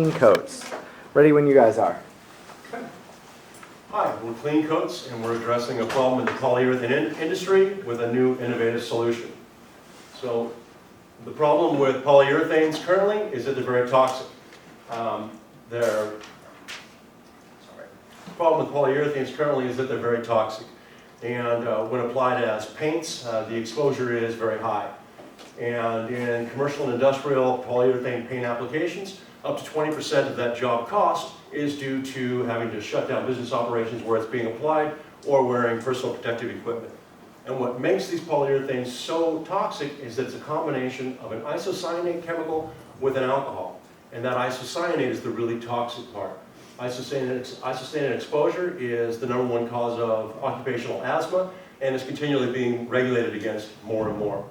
Clean Coats. Ready when you guys are. Hi, we're Clean Coats, and we're addressing a problem in the polyurethane industry with a new innovative solution. So the problem with polyurethanes currently is that they're very toxic. The problem with polyurethanes currently is that they're very toxic. And when applied as paints, the exposure is very high. And in commercial and industrial polyurethane paint applications, up to 20% of that job cost is due to having to shut down business operations where it's being applied or wearing personal protective equipment. And what makes these polyurethanes so toxic is that it's a combination of an isocyanate chemical with an alcohol. And that isocyanate is the really toxic part. Isocyanate exposure is the #1 cause of occupational asthma and is continually being regulated against more and more.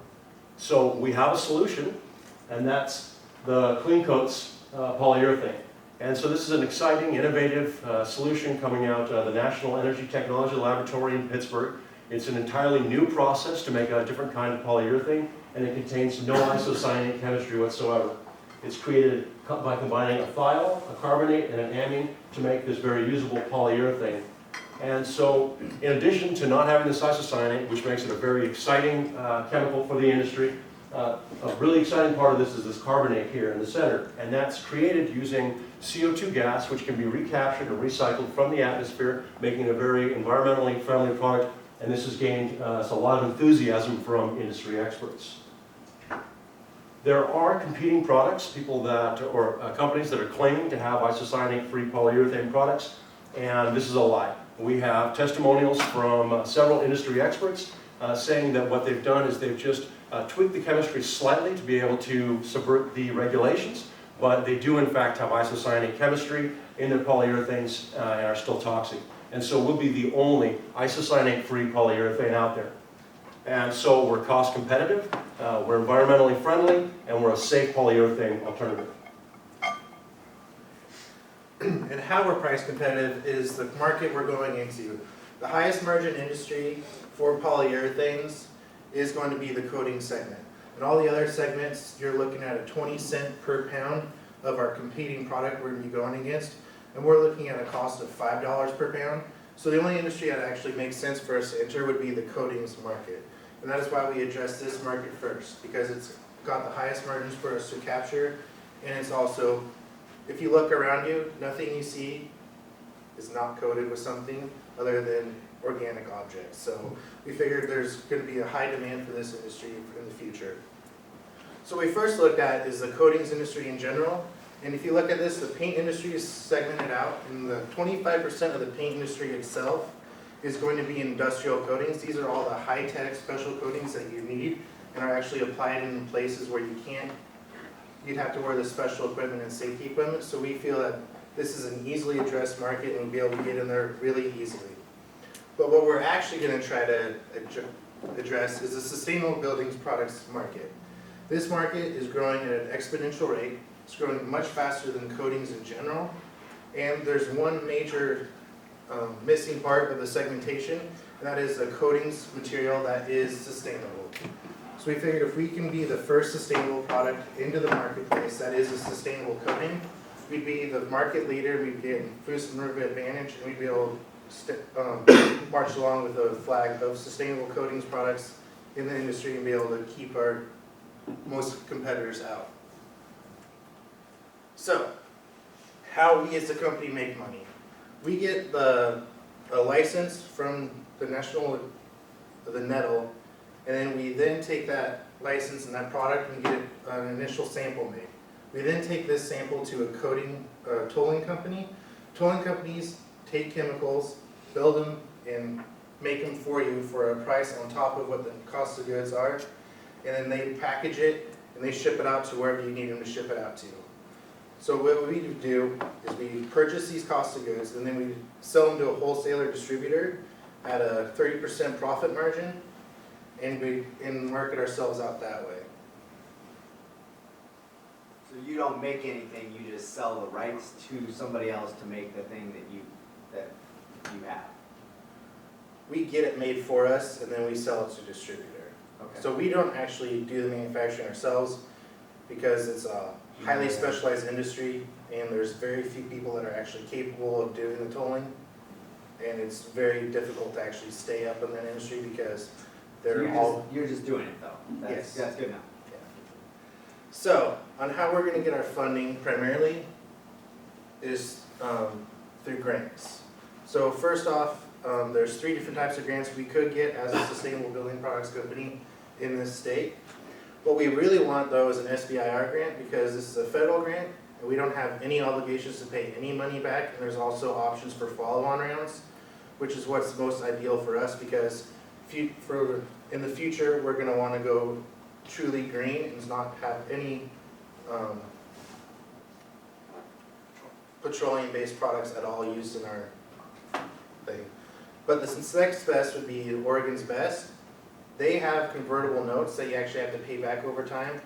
So we have a solution, and that's the Clean Coats polyurethane. And so this is an exciting, innovative solution coming out of the National Energy Technology Laboratory in Pittsburgh. It's an entirely new process to make a different kind of polyurethane, and it contains no isocyanate chemistry whatsoever. It's created by combining a thiol, a carbonate, and an amine to make this very usable polyurethane. And so, in addition to not having this isocyanate, which makes it a very exciting chemical for the industry, a really exciting part of this is this carbonate here in the center, and that's created using CO2 gas, which can be recaptured and recycled from the atmosphere, making it a very environmentally friendly product, and this has gained a lot of enthusiasm from industry experts. There are competing products, companies that are claiming to have isocyanate-free polyurethane products, and this is a lie. We have testimonials from several industry experts saying that what they've done is they've just tweaked the chemistry slightly to be able to subvert the regulations, but they do in fact have isocyanate chemistry in their polyurethanes and are still toxic. And so we'll be the only isocyanate-free polyurethane out there. And so we're cost competitive, we're environmentally friendly, and we're a safe polyurethane alternative. And how we're price competitive is the market we're going into. The highest margin industry for polyurethanes is going to be the coating segment. And all the other segments, you're looking at a 20-cent per pound of our competing product we're going to be going against. And we're looking at a cost of $5 per pound. So the only industry that actually makes sense for us to enter would be the coatings market. And that is why we address this market first, because it's got the highest margins for us to capture, and it's also, if you look around you, nothing you see is not coated with something other than organic objects. So we figured there's going to be a high demand for this industry in the future. So what we first looked at is the coatings industry in general. And if you look at this, the paint industry is segmented out, and the 25% of the paint industry itself is going to be industrial coatings. These are all the high-tech special coatings that you need and are actually applied in places where you'd have to wear the special equipment and safety equipment. So we feel that this is an easily addressed market and we'll be able to get in there really easily. But what we're actually going to try to address is the sustainable buildings products market. This market is growing at an exponential rate. It's growing much faster than coatings in general. And there's one major missing part of the segmentation, and that is a coatings material that is sustainable. So we figured if we can be the first sustainable product into the marketplace that is a sustainable coating, we'd be the market leader, we'd get first mover advantage, and we'd be able to march along with a flag of sustainable coatings products in the industry and be able to keep our most competitors out. So, how we as a company make money. We get a license from the NETL, and then we then take that license and that product and get an initial sample made. We then take this sample to a tolling company. Tolling companies take chemicals, build them, and make them for you for a price on top of what the cost of goods are, and then they package it and they ship it out to wherever you need them to ship it out to. So what we do is we purchase these cost of goods and then we sell them to a wholesaler distributor at a 30% profit margin, and we market ourselves out that way. So you don't make anything, you just sell the rights to somebody else to make the thing that you have. We get it made for us and then we sell it to a distributor. Okay. So we don't actually do the manufacturing ourselves because it's a highly specialized industry, and there's very few people that are actually capable of doing the tolling. And it's very difficult to actually stay up in that industry because So they're all. you're just doing it though? Yes. That's good enough. So, on how we're gonna get our funding primarily is through grants. So first off, there's 3 different types of grants we could get as a sustainable building products company in this state. What we really want though is an SBIR grant because this is a federal grant and we don't have any obligations to pay any money back, and there's also options for follow-on rounds, which is what's most ideal for us because in the future, we're gonna wanna go truly green and not have any petroleum-based products at all used in our thing. But the next best would be Oregon's Best. They have convertible notes that you actually have to pay back over time,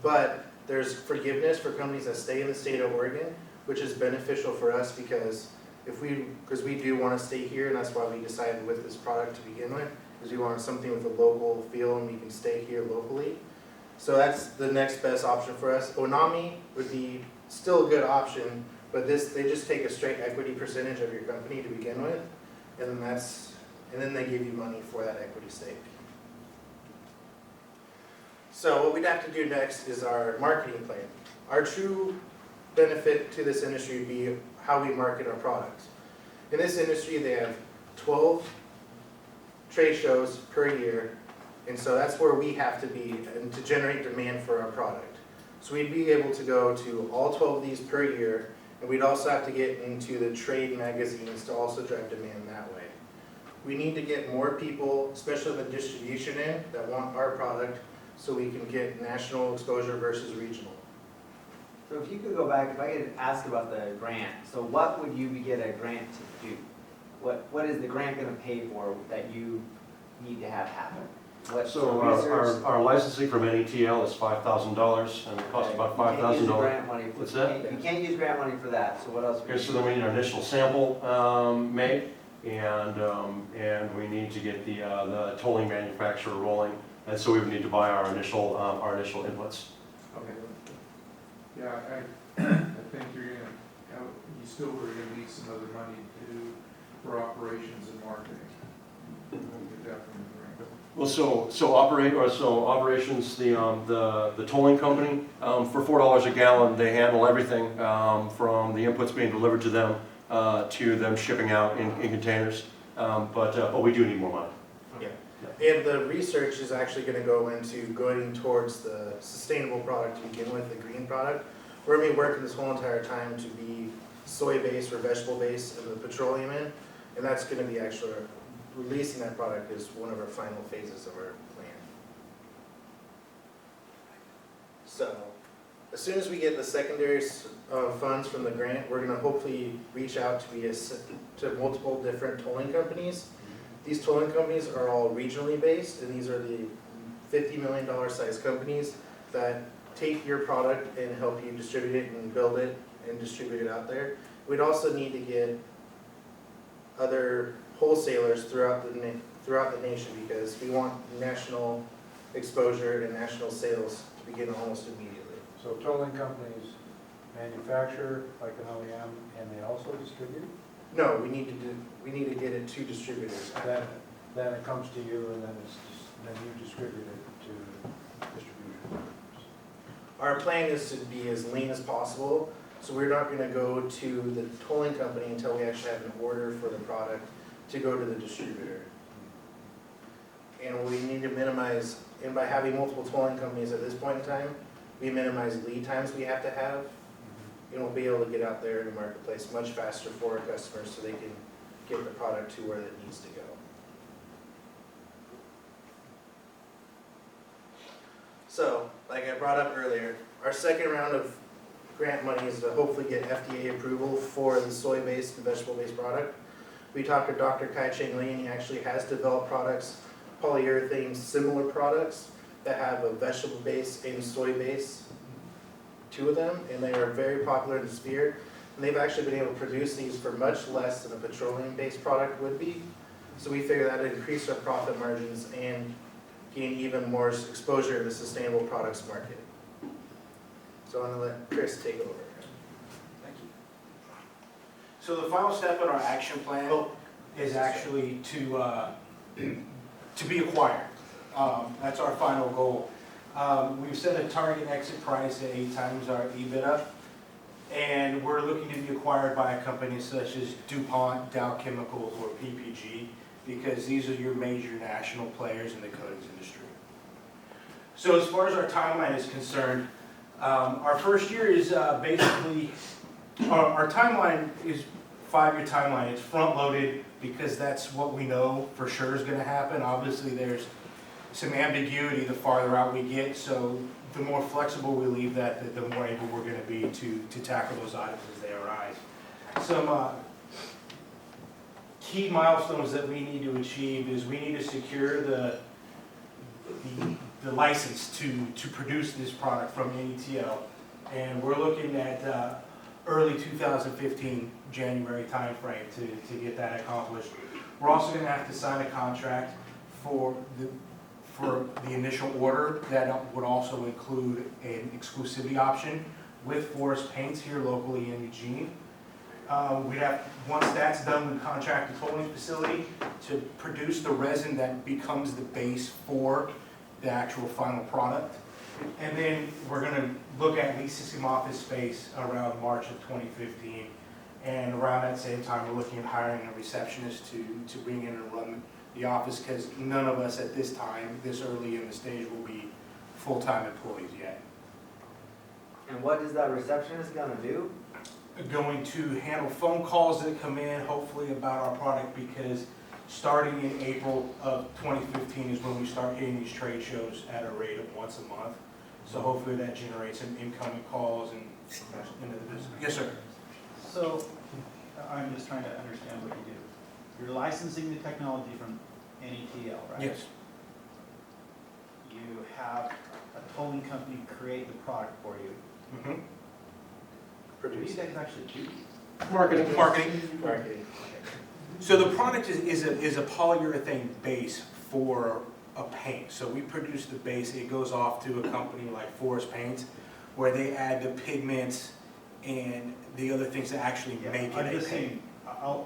but there's forgiveness for companies that stay in the state of Oregon, which is beneficial for us because because we do want to stay here, and that's why we decided with this product to begin with, because we want something with a local feel and we can stay here locally. So that's the next best option for us. Onami would be still a good option, but they just take a straight equity percentage of your company to begin with, and then they give you money for that equity stake. So what we'd have to do next is our marketing plan. Our true benefit to this industry would be how we market our products. In this industry, they have 12 trade shows per year, and so that's where we have to be and to generate demand for our product. So we'd be able to go to all 12 of these per year, and we'd also have to get into the trade magazines to also drive demand that way. We need to get more people, especially the distribution end, that want our product so we can get national exposure versus regional. So if you could go back, if I could ask about the grant, so what would you get a grant to do? What is the grant gonna pay for that you need to have happen? What So research? our licensing from NETL is $5,000, and it costs about You can't use the $5,000. grant money for- What's that? You can't use grant money for that, so what else? Okay, so then we need our initial sample made, and we need to get the tolling manufacturer rolling, and so we would need to buy our initial inputs. Okay. Yeah, I think you still are gonna need some other money for operations and marketing. You're definitely right. Well, so operations, the tolling company, for $4 a gallon, they handle everything from the inputs being delivered to them shipping out in containers. But we do need more money. And the research is actually going to go into going towards the sustainable product to begin with, the green product. We're going to be working this whole entire time to be soy-based or vegetable-based in the petroleum end, and that's going to be actually releasing that product is one of our final phases of our plan. So, as soon as we get the secondary funds from the grant, we're going to hopefully reach out to multiple different tolling companies. These tolling companies are all regionally based, and these are the $50 million size companies that take your product and help you distribute it and build it and distribute it out there. We'd also need to get other wholesalers throughout the nation because we want national exposure and national sales to begin almost immediately. So tolling companies manufacture like an OEM and they also distribute? No, we need to get it to distributors. Then it comes to you and then you distribute it to distribution. Our plan is to be as lean as possible, so we're not gonna go to the tolling company until we actually have an order for the product to go to the distributor. And we need to minimize, and by having multiple tolling companies at this point in time, we minimize lead times we have to have. And we'll be able to get out there in the marketplace much faster for our customers so they can get the product to where it needs to go. So, like I brought up earlier, our second round of grant money is to hopefully get FDA approval for the soy-based and vegetable-based product. We talked to Dr. Kai-Cheng Lee, and he actually has developed products, polyurethane similar products that have a vegetable base and soy base, 2 of them, and they are very popular in the sphere. And they've actually been able to produce these for much less than a petroleum-based product would be. So we figure that would increase our profit margins and gain even more exposure to the sustainable products market. So I'm gonna let Chris take over. Thank you. So the final step in our action plan is actually to be acquired. That's our final goal. We've set a target exit price at 8 times our EBITDA, and we're looking to be acquired by a company such as DuPont, Dow Chemicals, or PPG, because these are your major national players in the coatings industry. So as far as our timeline is concerned, our first year is basically, our timeline is 5-year timeline. It's front-loaded because that's what we know for sure is going to happen. Obviously, there's some ambiguity the farther out we get, so the more flexible we leave that, the more able we're going to be to tackle those items as they arise. Some key milestones that we need to achieve is we need to secure the license to produce this product from NETL, and we're looking at early 2015 January timeframe to get that accomplished. We're also going to have to sign a contract for the initial order that would also include an exclusivity option with Forest Paints here locally in Eugene. Once that's done, we contract the tolling facility to produce the resin that becomes the base for the actual final product. And then we're going to look at leasing some office space around March of 2015. And around that same time, we're looking at hiring a receptionist to bring in and run the office, because none of us at this time, this early in the stage, will be full-time employees yet. And what is that receptionist gonna do? Going to handle phone calls that come in, hopefully about our product, because starting in April of 2015 is when we start hitting these trade shows at a rate of once a month. So hopefully that generates some incoming calls and into the business. Yes, sir. So, I'm just trying to understand what you do. You're licensing the technology from NETL, right? Yes. You have a tolling company create the product for you. Mm-hmm. What do you guys actually do? Marketing. Marketing. So the product is a polyurethane base for a paint. So we produce the base, it goes off to a company like Forest Paints, where they add the pigments and the other things that actually make it I'm a just paint. saying,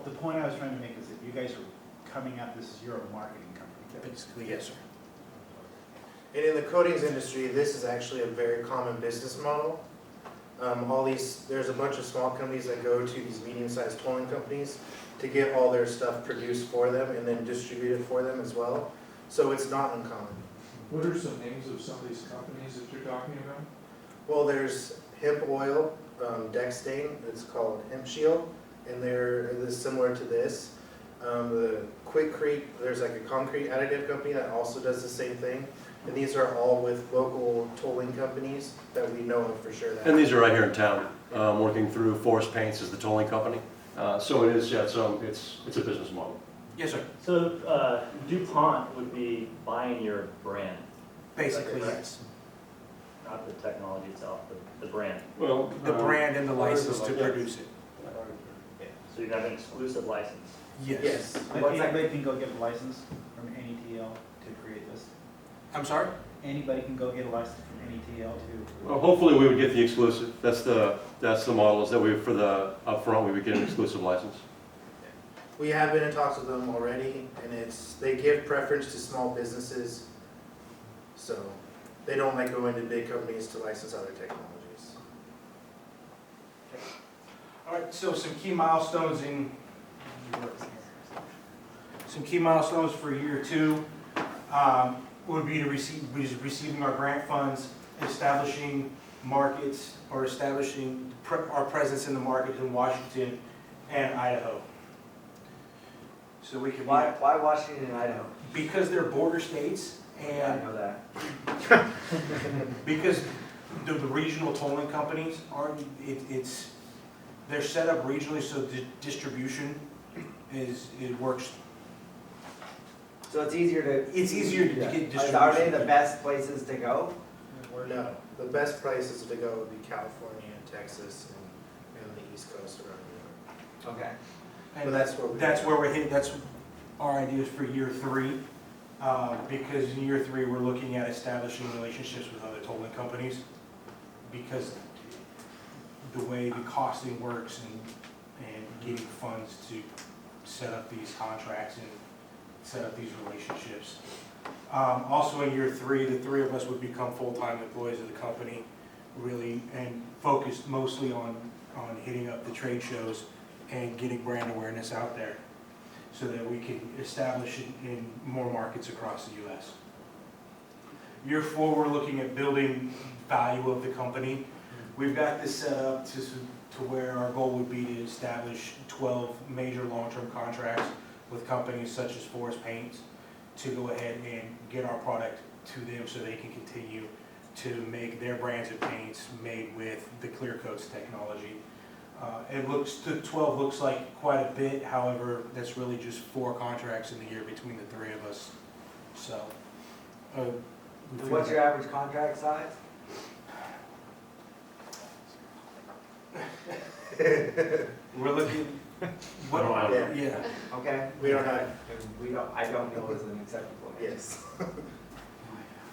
the point I was trying to make is that you guys are coming at this as you're a marketing company. Basically, yes, sir. And in the coatings industry, this is actually a very common business model. There's a bunch of small companies that go to these medium-sized tolling companies to get all their stuff produced for them and then distribute it for them as well. So it's not uncommon. What are some names of some of these companies that you're talking about? Well, there's hemp oil, deck stain, it's called Hemp Shield, and they're similar to this. The Quickcrete, there's like a concrete additive company that also does the same thing. And these are all with local tolling companies that we know of for sure. And these are right here in town, working through Forest Paints as the tolling company. So it is, yeah, it's a business model. Yes, sir. So DuPont would be buying your brand, Basically, correct? yes. not the technology itself, but the brand. Well, The brand and the license to yeah. produce it. So you'd have an exclusive license. Yes. But What's that? anybody can go get a license from NETL to create this? I'm sorry? Anybody can go get a license from NETL to? Well, hopefully we would get the exclusive. That's the model, is that for the upfront, we would get an exclusive license. We have been in talks with them already, and they give preference to small businesses, so they don't like going to big companies to license other technologies. All right, so some key milestones for year 2 would be receiving our grant funds, establishing markets, or establishing our presence in the market in Washington and Idaho. So we can, Why Washington and Idaho? because they're border states, Yeah, I and know that. because the regional tolling companies they're set up regionally, so the distribution works. So it's easier to. It's easier to get distribution. Are they the best places to go? No, the best places to go would be California, Texas, and the East Coast around New York. Okay. And But that's where we're hitting. That's our ideas for year 3, because in year 3 we're looking at establishing relationships with other tolling companies, because the way the costing works and getting funds to set up these contracts and set up these relationships. Also in year 3, the 3 of us would become full-time employees of the company, really, and focused mostly on hitting up the trade shows and getting brand awareness out there so that we can establish it in more markets across the U.S. Year 4, we're looking at building value of the company. We've got this set up to where our goal would be to establish 12 major long-term contracts with companies such as Forest Paints to go ahead and get our product to them so they can continue to make their brands of paints made with the Clear Coats technology. The 12 looks like quite a bit, however, that's really just 4 contracts in the year between the 3 of us. So, And what's your average contract size? we're looking, what, I don't know. yeah. Okay? We don't have- I don't know is an acceptable answer. Yes.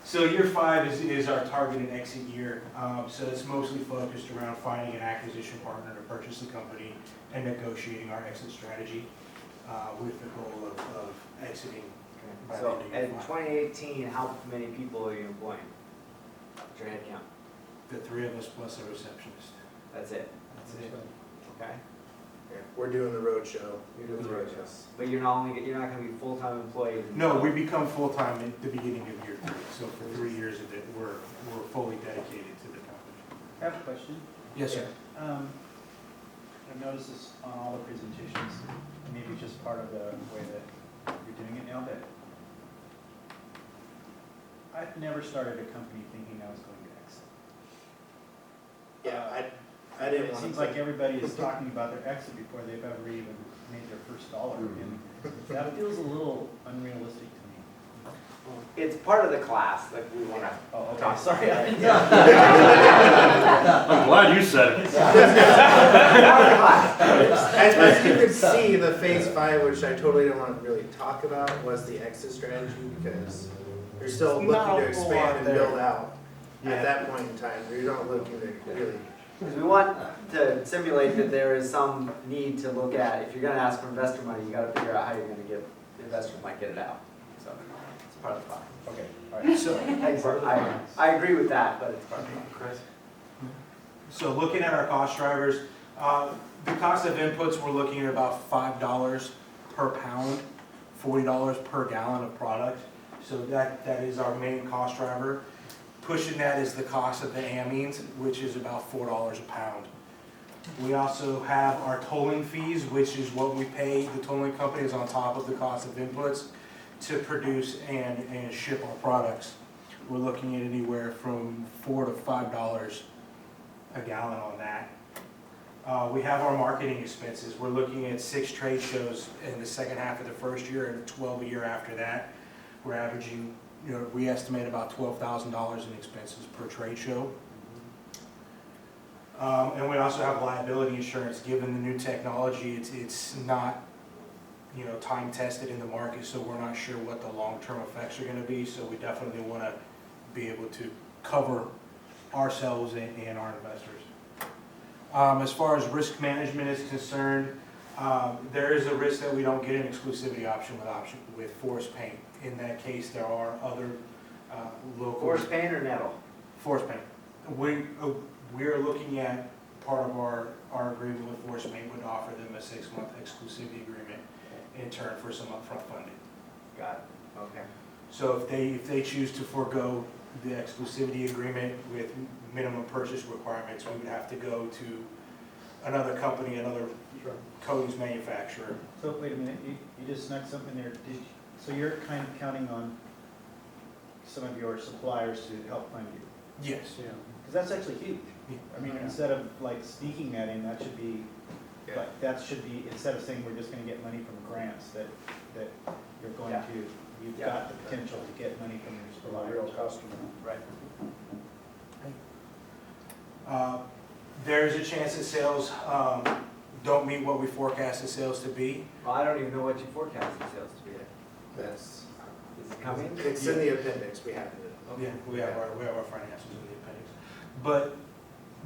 So year 5 is our targeted exit year. So it's mostly focused around finding an acquisition partner to purchase the company and negotiating our exit strategy with the goal of exiting. by the So end of year in 5. 2018, how many people are you employing? What's your head count? The 3 of us plus a receptionist. That's it? That's it. Okay? Yeah, we're doing the road show. You're doing the road show. Yes. But you're not gonna be full-time employees? No, we become full-time at the beginning of year 3. So for 3 years of it, we're fully dedicated to the company. I have a question. Yes, sir. I've noticed this on all the presentations, maybe just part of the way that you're doing it now, that I've never started a company thinking I was going to exit. Yeah, I didn't It want to. seems like everybody is talking about their exit before they've ever even made their first dollar, and that feels a little unrealistic to me. It's part of the class, like we wanna. Oh, okay, sorry. I'm glad you said it. Part of the class. As you can see, the phase 5, which I totally didn't want to really talk about, was the exit strategy, because you're still Not looking to a whole lot expand and there. build out Yeah. at that point in time. You're not looking to really. Because we want to simulate that there is some need to look at, if you're gonna ask for investor money, you gotta figure out how you're gonna get, the investor might get it out. So, it's part of the class. Okay, all right. So, I agree with that, but it's part of the class. So looking at our cost drivers, the cost of inputs, we're looking at about $5 per pound, $40 per gallon of product. So that is our main cost driver. Pushing that is the cost of the amines, which is about $4 a pound. We also have our tolling fees, which is what we pay the tolling companies on top of the cost of inputs to produce and ship our products. We're looking at anywhere from $4 to $5 a gallon on that. We have our marketing expenses. We're looking at 6 trade shows in the second half of the first year and 12 a year after that. We're averaging, we estimate about $12,000 in expenses per trade show. And we also have liability insurance. Given the new technology, it's not, time tested in the market, so we're not sure what the long-term effects are going to be. So we definitely want to be able to cover ourselves and our investors. As far as risk management is concerned, there is a risk that we don't get an exclusivity option with Forest Paint. In that case, there are other local. Forest paint or nettle? Forest Paint. We are looking at part of our agreement with Forest Paint would offer them a 6-month exclusivity agreement in turn for some upfront funding. Got it, okay. So if they choose to forego the exclusivity agreement with minimum purchase requirements, we would have to go to another company, another coatings manufacturer. So wait a minute, you just snuck something there. So you're kind of counting on some of your suppliers to help fund you? Yes. Yeah. Because that's actually huge. I mean, instead of like sneaking that in, that should be, Yeah. like, that should be, instead of saying we're just gonna get money from grants, that you're going Yeah. to, you've Yeah. got the potential to get money from your suppliers. customer. Right. There's a chance that sales don't meet what we forecast the sales to be. Well, I don't even know what you forecast the sales to be at. That's, Is it coming? it's in the appendix, we have it. Yeah, we have our finances in the appendix. But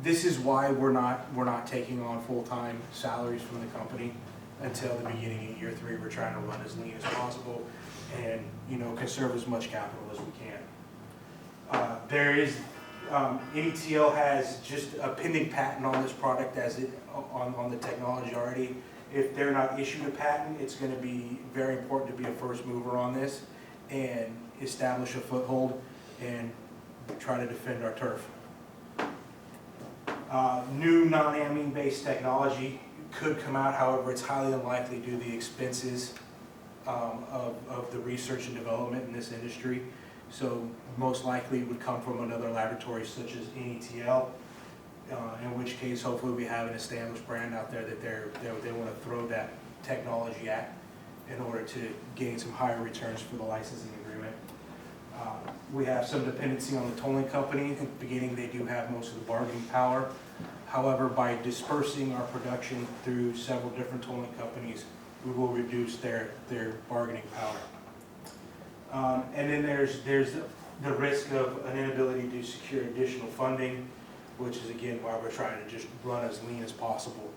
This is why we're not taking on full-time salaries from the company until the beginning of year 3. We're trying to run as lean as possible and, you know, conserve as much capital as we can. NETL has just a pending patent on this product on the technology already. If they're not issued a patent, it's going to be very important to be a first mover on this and establish a foothold and try to defend our turf. New non-amine based technology could come out, however, it's highly unlikely due to the expenses of the research and development in this industry. So most likely it would come from another laboratory such as NETL, in which case hopefully we have an established brand out there that they want to throw that technology at in order to gain some higher returns for the licensing agreement. We have some dependency on the tolling company. In the beginning they do have most of the bargaining power. However, by dispersing our production through several different tolling companies, we will reduce their bargaining power. And then there's the risk of an inability to secure additional funding, which is again why we're trying to just run as lean as possible.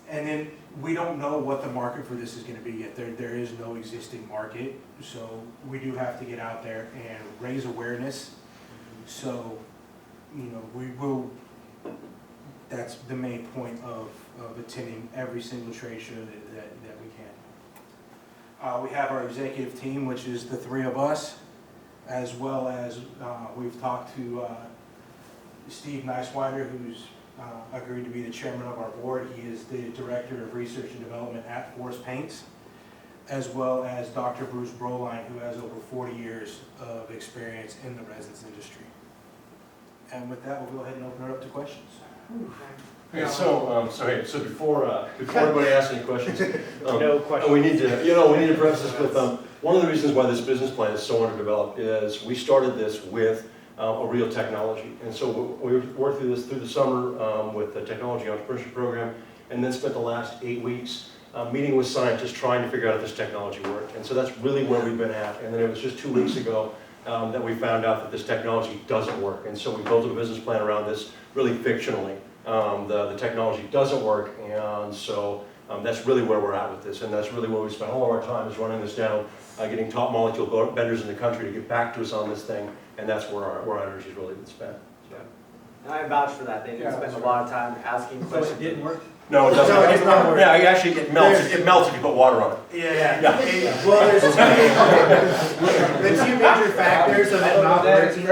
And then we don't know what the market for this is going to be yet. There is no existing market, so we do have to get out there and raise awareness. So, you know, we will, that's the main point of attending every single trade show that we can. We have our executive team, which is the 3 of us, as well as we've talked to Steve Neisweider, who's agreed to be the chairman of our board. He is the director of research and development at Force Paints, as well as Dr. Bruce Broline, who has over 40 years of experience in the resins industry. And with that, we'll go ahead and open it up to questions. Okay, so before everybody asks any questions, No questions. we need to preface this with one of the reasons why this business plan is so underdeveloped is we started this with a real technology, and so we worked through the summer with the technology entrepreneurship program, and then spent the last 8 weeks meeting with scientists trying to figure out if this technology worked. And so that's really where we've been at. And then it was just 2 weeks ago that we found out that this technology doesn't work, and so we built a business plan around this really fictionally. The technology doesn't work, and so that's really where we're at with this, and that's really where we spend all of our time is running this down, getting top molecule vendors in the country to get back to us on this thing, and that's where our energy is really been spent. So. And I vouch for that. They did spend a lot of time asking questions. it didn't work? No, it doesn't. No, it's not working. Yeah, actually it melts. It melts if you put water on it. Yeah. Well, there's the two major factors of it not working.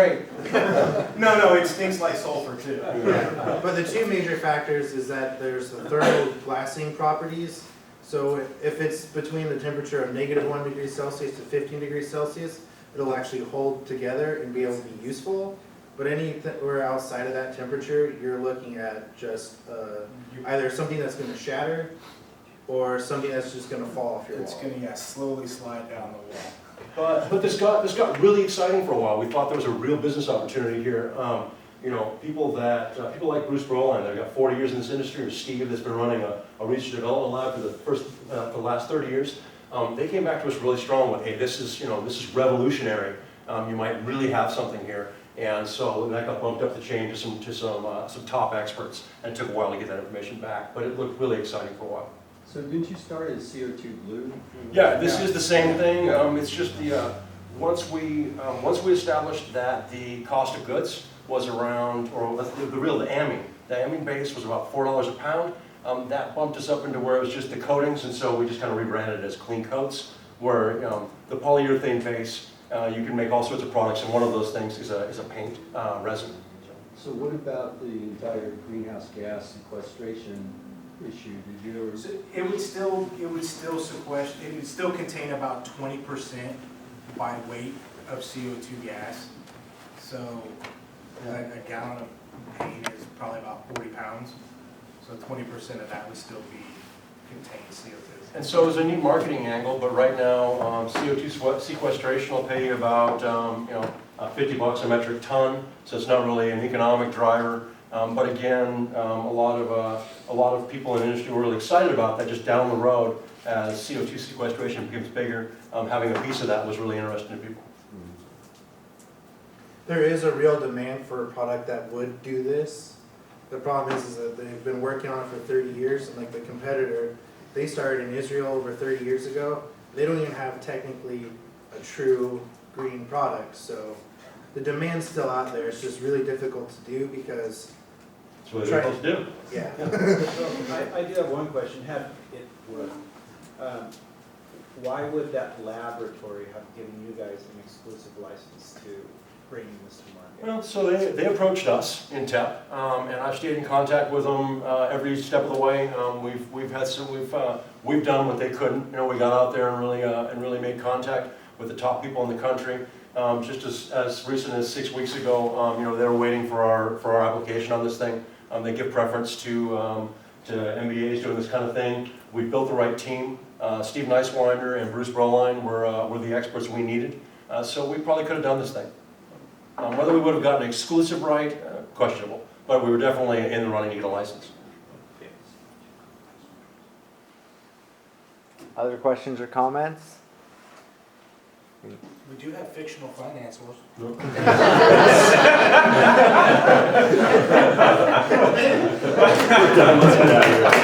No, it stinks like sulfur too. Yeah. But the two major factors is that there's the thermal glassing properties. So if it's between the temperature of -1 degree Celsius to 15 degrees Celsius, it'll actually hold together and be able to be useful. But anywhere outside of that temperature, you're looking at just either something that's going to shatter or something that's just going to fall off your wall. It's going to slowly slide down the wall. But this got really exciting for a while. We thought there was a real business opportunity here. People like Bruce Broline, that have got 40 years in this industry, or Steve, that's been running a research and development lab for the last 30 years. They came back to us really strong with, hey, this is revolutionary. You might really have something here. And so that got bumped up the chain to some top experts, and it took a while to get that information back. But it looked really exciting for a while. So didn't you start as CO2 blue? Yeah, this is the same thing. It's just once we established that the cost of goods was around, or the amine base was about $4 a pound. That bumped us up into where it was just the coatings, and so we just kind of rebranded it as clean coats, where the polyurethane base, you can make all sorts of products, and one of those things is a paint resin. So what about the entire greenhouse gas sequestration issue? Did you ever? So it would still contain about 20% by weight of CO2 gas. So a gallon of paint is probably about 40 pounds. So 20% of that would still contain CO2. And so it's a neat marketing angle, but right now CO2 sequestration will pay you about $50 a metric ton. So it's not really an economic driver. But again, a lot of people in the industry were really excited about that. Just down the road, as CO2 sequestration becomes bigger, having a piece of that was really interesting to people. there is a real demand for a product that would do this. The problem is that they've been working on it for 30 years, and like the competitor, they started in Israel over 30 years ago. They don't even have technically a true green product, so the demand's still out there. It's just really difficult to do because, That's what they're supposed to do. yeah. I do have one question, had it worked. Why would that laboratory have given you guys an exclusive license to bring this to market? Well, so they approached us in TEP, and I've stayed in contact with them every step of the way. We've done what they couldn't. You know, we got out there and really made contact with the top people in the country. Just as recent as 6 weeks ago, you know, they were waiting for our application on this thing. They give preference to MBAs doing this kind of thing. We built the right team. Steve Nicewinder and Bruce Broline were the experts we needed. So we probably could have done this thing. Whether we would have gotten an exclusive right, questionable. But we were definitely in the running to get a license. Other questions or comments? We do have fictional financials. Let's get out of here.